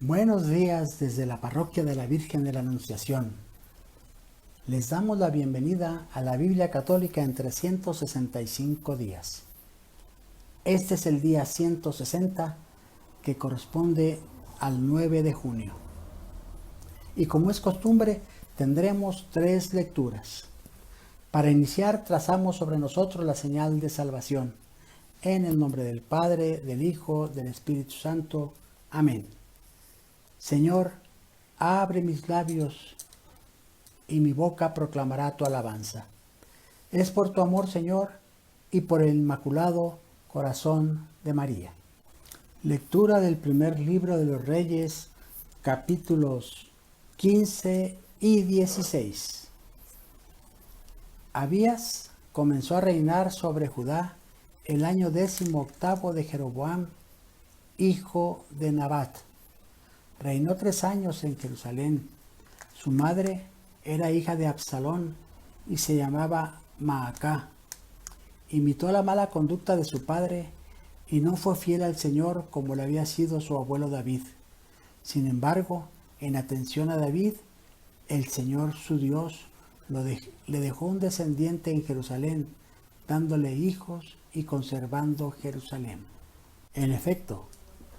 Buenos días desde la parroquia de la Virgen de la Anunciación. Les damos la bienvenida a la Biblia Católica en 365 días. Este es el día 160 que corresponde al 9 de junio. Y como es costumbre, tendremos 3 lecturas. Para iniciar, trazamos sobre nosotros la señal de salvación. En el nombre del Padre, del Hijo, del Espíritu Santo. Amén. Señor, abre mis labios y mi boca proclamará tu alabanza. Es por tu amor, Señor, y por el inmaculado corazón de María. Lectura del primer libro de los Reyes, capítulos 15 y 16. Abías comenzó a reinar sobre Judá el año 18 de Jeroboam, hijo de Nabat. Reinó 3 años en Jerusalén. Su madre era hija de Absalón y se llamaba Maacá. Imitó la mala conducta de su padre y no fue fiel al Señor como le había sido su abuelo David. Sin embargo, en atención a David, el Señor su Dios le dejó un descendiente en Jerusalén, dándole hijos y conservando Jerusalén. En efecto,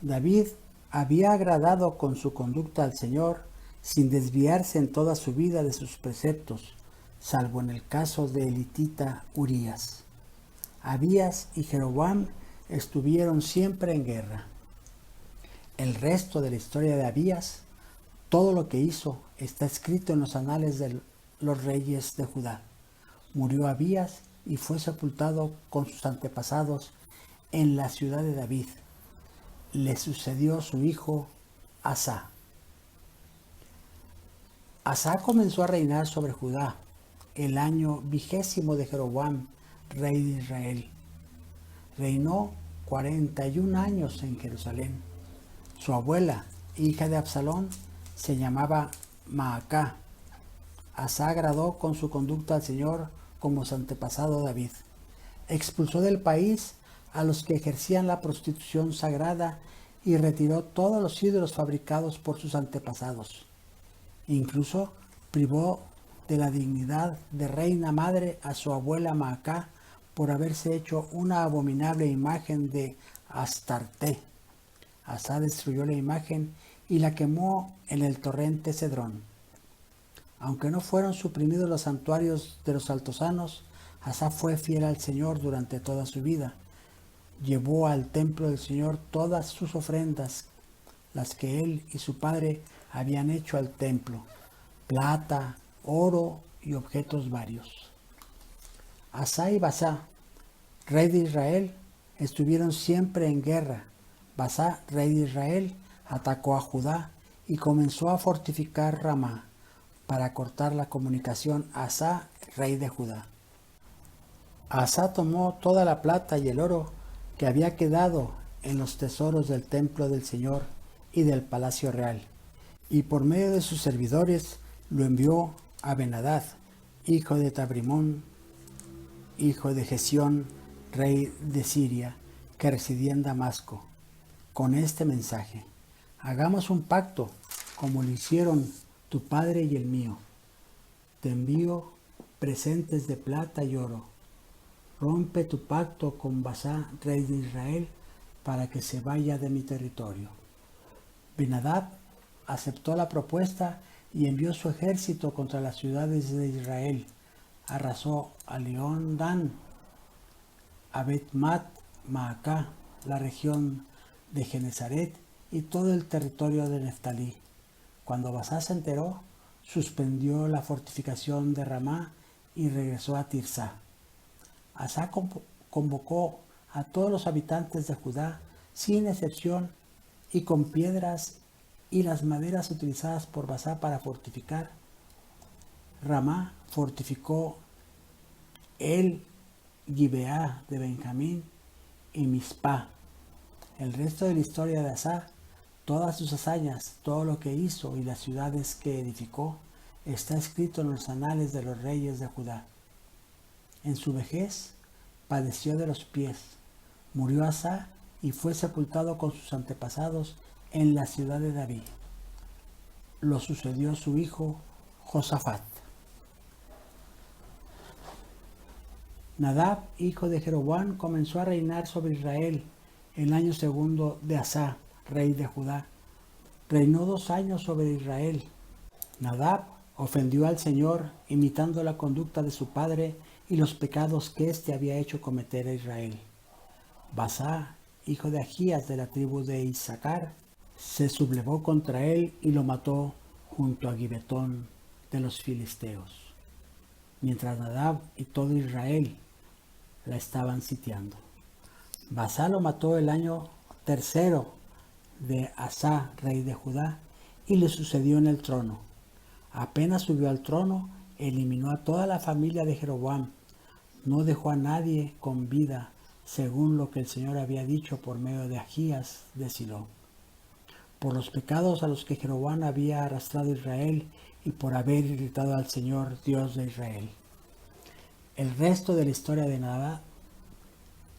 David había agradado con su conducta al Señor sin desviarse en toda su vida de sus preceptos, salvo en el caso de elitita Urías. Abías y Jeroboam estuvieron siempre en guerra. El resto de la historia de Abías, todo lo que hizo, está escrito en los anales de los reyes de Judá. Murió Abías y fue sepultado con sus antepasados en la ciudad de David. Le sucedió su hijo Asá. Asá comenzó a reinar sobre Judá el año 20 de Jeroboam, rey de Israel. Reinó 41 años en Jerusalén. Su abuela, hija de Absalón, se llamaba Maacá. Asá agradó con su conducta al Señor como su antepasado David. Expulsó del país a los que ejercían la prostitución sagrada y retiró todos los ídolos fabricados por sus antepasados. Incluso privó de la dignidad de reina madre a su abuela Maacá por haberse hecho una abominable imagen de Astarte. Asá destruyó la imagen y la quemó en el torrente Cedrón. Aunque no fueron suprimidos los santuarios de los altosanos, Asá fue fiel al Señor durante toda su vida. Llevó al templo del Señor todas sus ofrendas, las que él y su padre habían hecho al templo, plata, oro y objetos varios. Asá y Basá, rey de Israel, estuvieron siempre en guerra. Basá, rey de Israel, atacó a Judá y comenzó a fortificar Ramá para cortar la comunicación a Asá, rey de Judá. Asá tomó toda la plata y el oro que había quedado en los tesoros del templo del Señor y del palacio real, y por medio de sus servidores lo envió a Ben-Hadad, hijo de Tabrimón, hijo de Gesión, rey de Siria, que residía en Damasco, con este mensaje: hagamos un pacto como lo hicieron tu padre y el mío. Te envío presentes de plata y oro. Rompe tu pacto con Basá, rey de Israel, para que se vaya de mi territorio. Ben-Hadad aceptó la propuesta y envió su ejército contra las ciudades de Israel. Arrasó a León Dan, a Bet-Mat, Maacá, la región de Genezaret y todo el territorio de Neftalí. Cuando Basá se enteró, suspendió la fortificación de Ramá y regresó a Tirsá. Asá convocó a todos los habitantes de Judá, sin excepción, y con piedras y las maderas utilizadas por Basá para fortificar Ramá, fortificó el Gibeá de Benjamín y Mizpá. El resto de la historia de Asá, todas sus hazañas, todo lo que hizo y las ciudades que edificó, está escrito en los anales de los reyes de Judá. En su vejez padeció de los pies. Murió Asá y fue sepultado con sus antepasados en la ciudad de David. Lo sucedió su hijo Josafat. Nadab, hijo de Jeroboam, comenzó a reinar sobre Israel el año segundo de Asá, rey de Judá. Reinó 2 años sobre Israel. Nadab ofendió al Señor, imitando la conducta de su padre y los pecados que éste había hecho cometer a Israel. Basá, hijo de Agías de la tribu de Isaacar, se sublevó contra él y lo mató junto a Gibetón de los filisteos, mientras Nadab y todo Israel la estaban sitiando. Basá lo mató el año tercero de Asá, rey de Judá, y le sucedió en el trono. Apenas subió al trono, eliminó a toda la familia de Jeroboam. No dejó a nadie con vida, según lo que el Señor había dicho por medio de Agías de Silo, por los pecados a los que Jeroboam había arrastrado a Israel y por haber irritado al Señor, Dios de Israel. El resto de la historia de Nadab,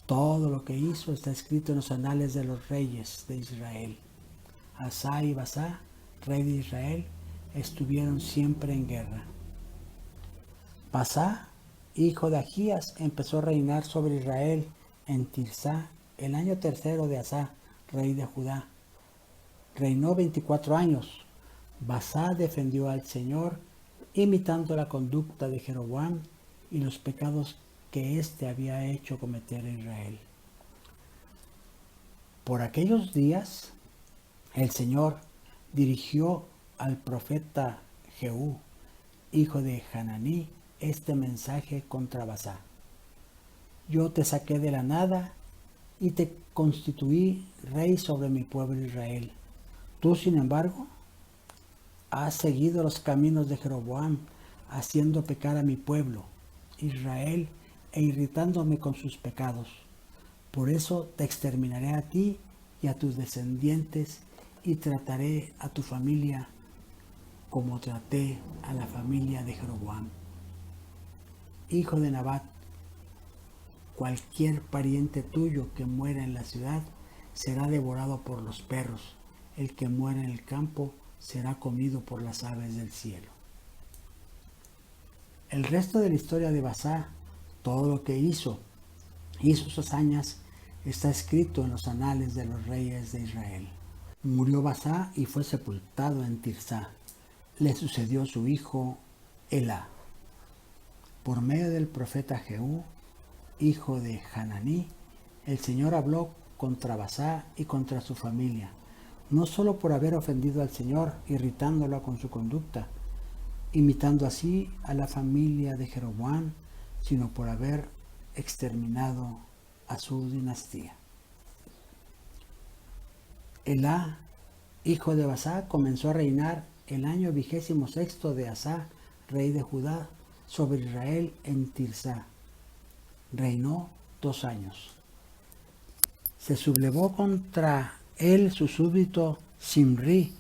todo lo que hizo, está escrito en los anales de los reyes de Israel. Asá y Basá, rey de Israel, estuvieron siempre en guerra. Basá, hijo de Agías, empezó a reinar sobre Israel en Tirsá el año tercero de Asá, rey de Judá. Reinó 24 años. Basá defendió al Señor, imitando la conducta de Jeroboam y los pecados que éste había hecho cometer a Israel. Por aquellos días, el Señor dirigió al profeta Jehú, hijo de Hananí, este mensaje contra Basá. Yo te saqué de la nada y te constituí rey sobre mi pueblo Israel. Tú, sin embargo, has seguido los caminos de Jeroboam, haciendo pecar a mi pueblo, Israel, e irritándome con sus pecados. Por eso te exterminaré a ti y a tus descendientes, y trataré a tu familia como traté a la familia de Jeroboam, hijo de Nabat. Cualquier pariente tuyo que muera en la ciudad será devorado por los perros. El que muera en el campo será comido por las aves del cielo. El resto de la historia de Basá, todo lo que hizo y sus hazañas, está escrito en los anales de los reyes de Israel. Murió Basá y fue sepultado en Tirsá. Le sucedió su hijo Elá. Por medio del profeta Jehú, hijo de Hananí, el Señor habló contra Basá y contra su familia, no solo por haber ofendido al Señor, irritándolo con su conducta, imitando así a la familia de Jeroboam, sino por haber exterminado a su dinastía. Elá, hijo de Basá, comenzó a reinar el año 26 de Asá, rey de Judá, sobre Israel en Tirsá. Reinó 2 años. Se sublevó contra él su súbdito Simri,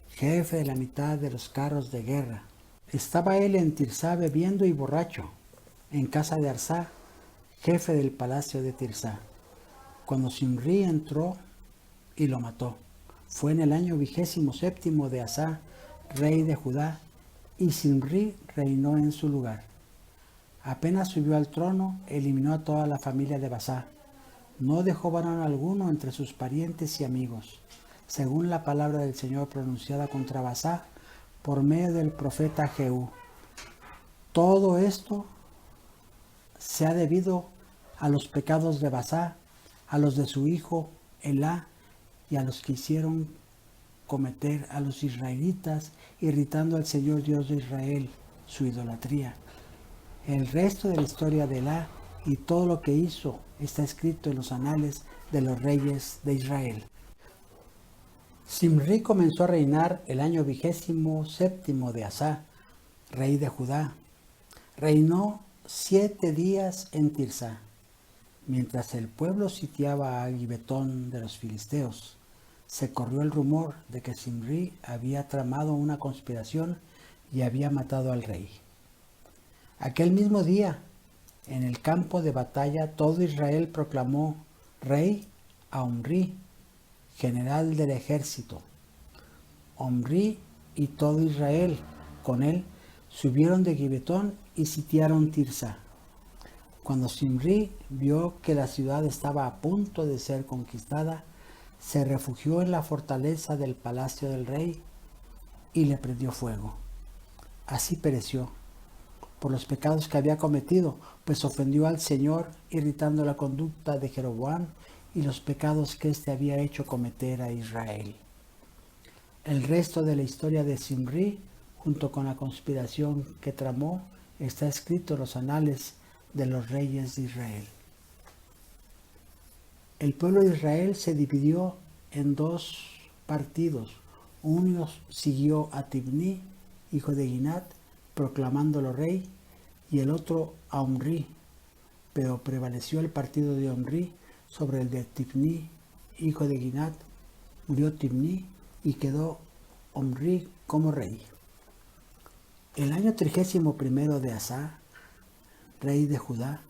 jefe de la mitad de los carros de guerra. Estaba él en Tirsá bebiendo y borracho, en casa de Arsá, jefe del palacio de Tirsá, cuando Simri entró y lo mató. Fue en el año 27 de Asá, rey de Judá, y Simri reinó en su lugar. Apenas subió al trono, eliminó a toda la familia de Basá. No dejó varón alguno entre sus parientes y amigos, según la palabra del Señor pronunciada contra Basá por medio del profeta Jehú. Todo esto se ha debido a los pecados de Basá, a los de su hijo Elá y a los que hicieron cometer a los israelitas, irritando al Señor Dios de Israel, su idolatría. El resto de la historia de Elá y todo lo que hizo está escrito en los anales de los reyes de Israel. Simri comenzó a reinar el año 27 de Asá, rey de Judá. Reinó 7 días en Tirsá, mientras el pueblo sitiaba a Gibetón de los filisteos. Se corrió el rumor de que Simri había tramado una conspiración y había matado al rey. Aquel mismo día, en el campo de batalla, todo Israel proclamó rey a Omri, general del ejército. Omri y todo Israel con él subieron de Gibetón y sitiaron Tirsa. Cuando Zimri vio que la ciudad estaba a punto de ser conquistada, se refugió en la fortaleza del palacio del rey y le prendió fuego. Así pereció por los pecados que había cometido, pues ofendió al Señor, irritando la conducta de Jeroboam y los pecados que éste había hecho cometer a Israel. El resto de la historia de Zimri, junto con la conspiración que tramó, está escrito en los anales de los reyes de Israel. El pueblo de Israel se dividió en dos partidos. Uno siguió a Tibní, hijo de Ginat, proclamándolo rey, y el otro a Omri, pero prevaleció el partido de Omri sobre el de Tibní, hijo de Ginat. Murió Tibní y quedó Omri como rey. El año 31 de Asa, rey de Judá,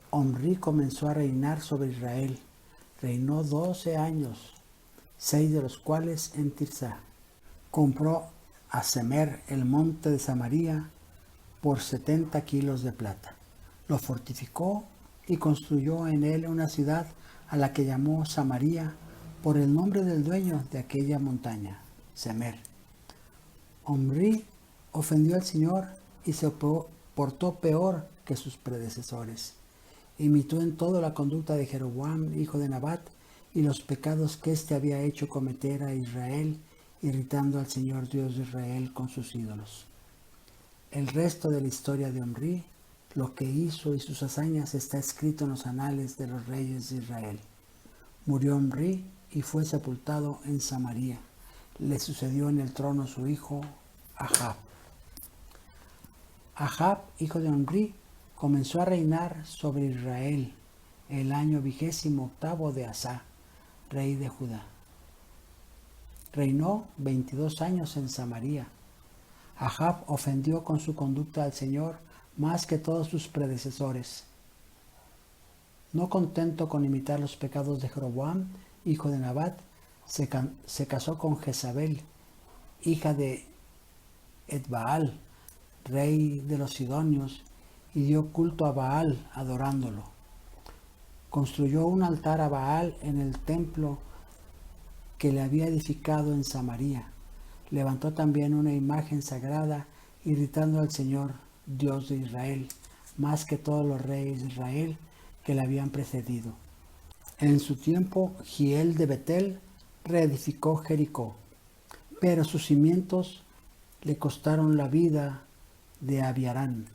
Omri comenzó a reinar sobre Israel. Reinó 12 años, 6 de los cuales en Tirsa. Compró a Semer el monte de Samaria por 70 kilos de plata. Lo fortificó y construyó en él una ciudad a la que llamó Samaria por el nombre del dueño de aquella montaña, Semer. Omri ofendió al Señor y se portó peor que sus predecesores. Imitó en todo la conducta de Jeroboam, hijo de Nabat, y los pecados que éste había hecho cometer a Israel, irritando al Señor Dios de Israel con sus ídolos. El resto de la historia de Omri, lo que hizo y sus hazañas, está escrito en los anales de los reyes de Israel. Murió Omri y fue sepultado en Samaria. Le sucedió en el trono su hijo Ahab. Ahab, hijo de Omri, comenzó a reinar sobre Israel el año 28 de Asa, rey de Judá. Reinó 22 años en Samaria. Ahab ofendió con su conducta al Señor más que todos sus predecesores. No contento con imitar los pecados de Jeroboam, hijo de Nabat, se casó con Jezabel, hija de Etbaal, rey de los Sidonios, y dio culto a Baal adorándolo. Construyó un altar a Baal en el templo que le había edificado en Samaria. Levantó también una imagen sagrada, irritando al Señor, Dios de Israel, más que todos los reyes de Israel que le habían precedido. En su tiempo, Giel de Betel reedificó Jericó, pero sus cimientos le costaron la vida de Abiarán,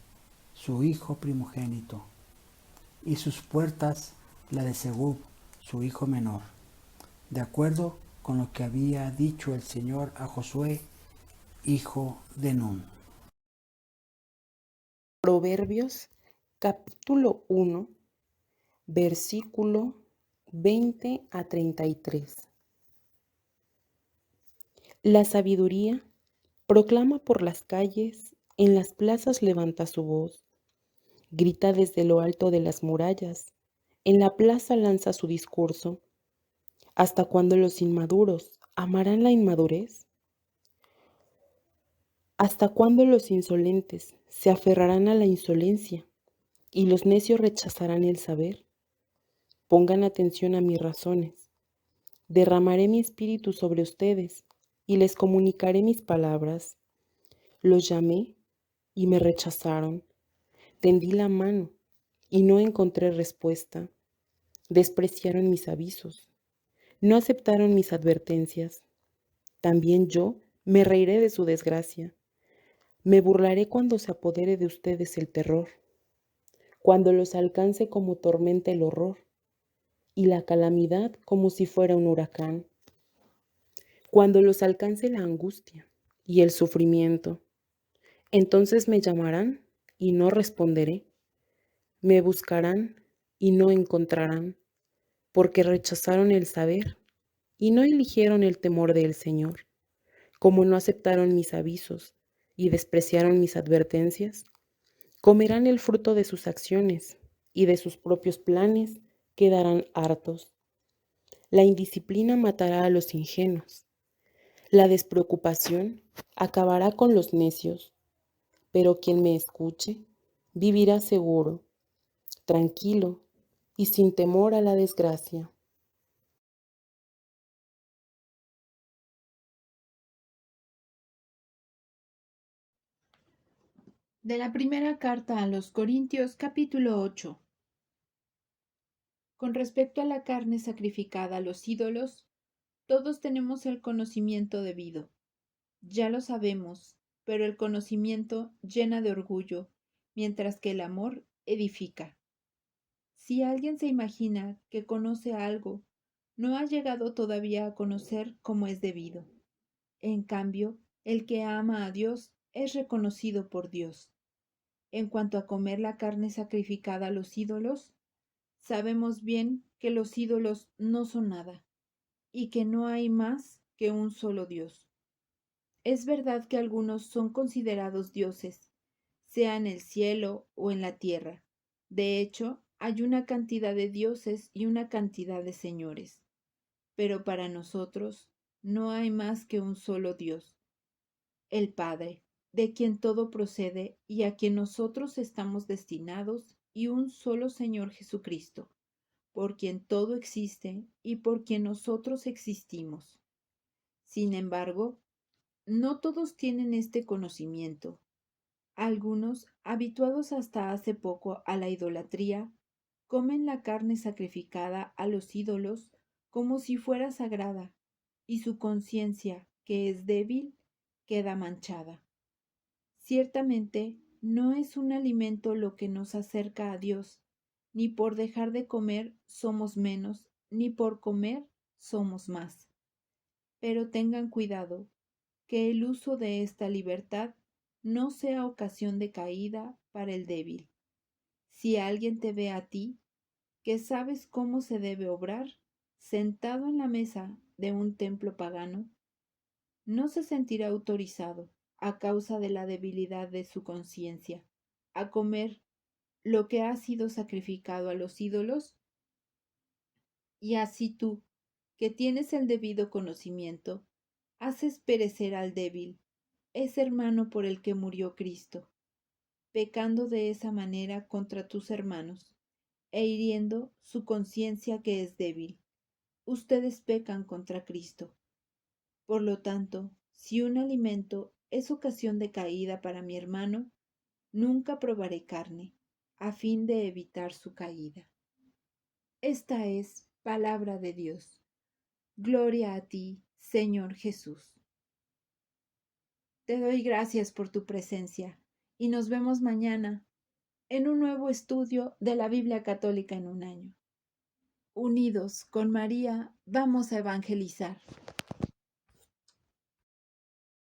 su hijo primogénito, y sus puertas la de Segub, su hijo menor, de acuerdo con lo que había dicho el Señor a Josué, hijo de Nun. Proverbios capítulo 1, versículo 20 a 33. La sabiduría proclama por las calles, en las plazas levanta su voz, grita desde lo alto de las murallas, en la plaza lanza su discurso. ¿Hasta cuándo los inmaduros amarán la inmadurez? ¿Hasta cuándo los insolentes se aferrarán a la insolencia y los necios rechazarán el saber? Pongan atención a mis razones. Derramaré mi espíritu sobre ustedes y les comunicaré mis palabras. Los llamé y me rechazaron. Tendí la mano y no encontré respuesta. Despreciaron mis avisos. No aceptaron mis advertencias. También yo me reiré de su desgracia. Me burlaré cuando se apodere de ustedes el terror, cuando los alcance como tormenta el horror y la calamidad como si fuera un huracán, cuando los alcance la angustia y el sufrimiento. Entonces me llamarán y no responderé. Me buscarán y no encontrarán, porque rechazaron el saber y no eligieron el temor del Señor. Como no aceptaron mis avisos y despreciaron mis advertencias, comerán el fruto de sus acciones y de sus propios planes quedarán hartos. La indisciplina matará a los ingenuos. La despreocupación acabará con los necios, pero quien me escuche vivirá seguro, tranquilo y sin temor a la desgracia. De la primera carta a los Corintios, capítulo 8. Con respecto a la carne sacrificada a los ídolos, todos tenemos el conocimiento debido. Ya lo sabemos, pero el conocimiento llena de orgullo, mientras que el amor edifica. Si alguien se imagina que conoce algo, no ha llegado todavía a conocer como es debido. En cambio, el que ama a Dios es reconocido por Dios. En cuanto a comer la carne sacrificada a los ídolos, sabemos bien que los ídolos no son nada y que no hay más que un solo Dios. Es verdad que algunos son considerados dioses, sea en el cielo o en la tierra. De hecho, hay una cantidad de dioses y una cantidad de señores. Pero para nosotros no hay más que un solo Dios, el Padre, de quien todo procede y a quien nosotros estamos destinados, y un solo Señor Jesucristo, por quien todo existe y por quien nosotros existimos. Sin embargo, no todos tienen este conocimiento. Algunos, habituados hasta hace poco a la idolatría, comen la carne sacrificada a los ídolos como si fuera sagrada, y su conciencia, que es débil, queda manchada. Ciertamente, no es un alimento lo que nos acerca a Dios, ni por dejar de comer somos menos, ni por comer somos más. Pero tengan cuidado, que el uso de esta libertad no sea ocasión de caída para el débil. Si alguien te ve a ti, que sabes cómo se debe obrar, sentado en la mesa de un templo pagano, no se sentirá autorizado, a causa de la debilidad de su conciencia, a comer lo que ha sido sacrificado a los ídolos. Y así tú, que tienes el debido conocimiento, haces perecer al débil, ese hermano por el que murió Cristo, pecando de esa manera contra tus hermanos, e hiriendo su conciencia que es débil. Ustedes pecan contra Cristo. Por lo tanto, si un alimento es ocasión de caída para mi hermano, nunca probaré carne, a fin de evitar su caída. Esta es palabra de Dios. Gloria a ti, Señor Jesús. Te doy gracias por tu presencia y nos vemos mañana en un nuevo estudio de la Biblia Católica en un año. Unidos con María, vamos a evangelizar.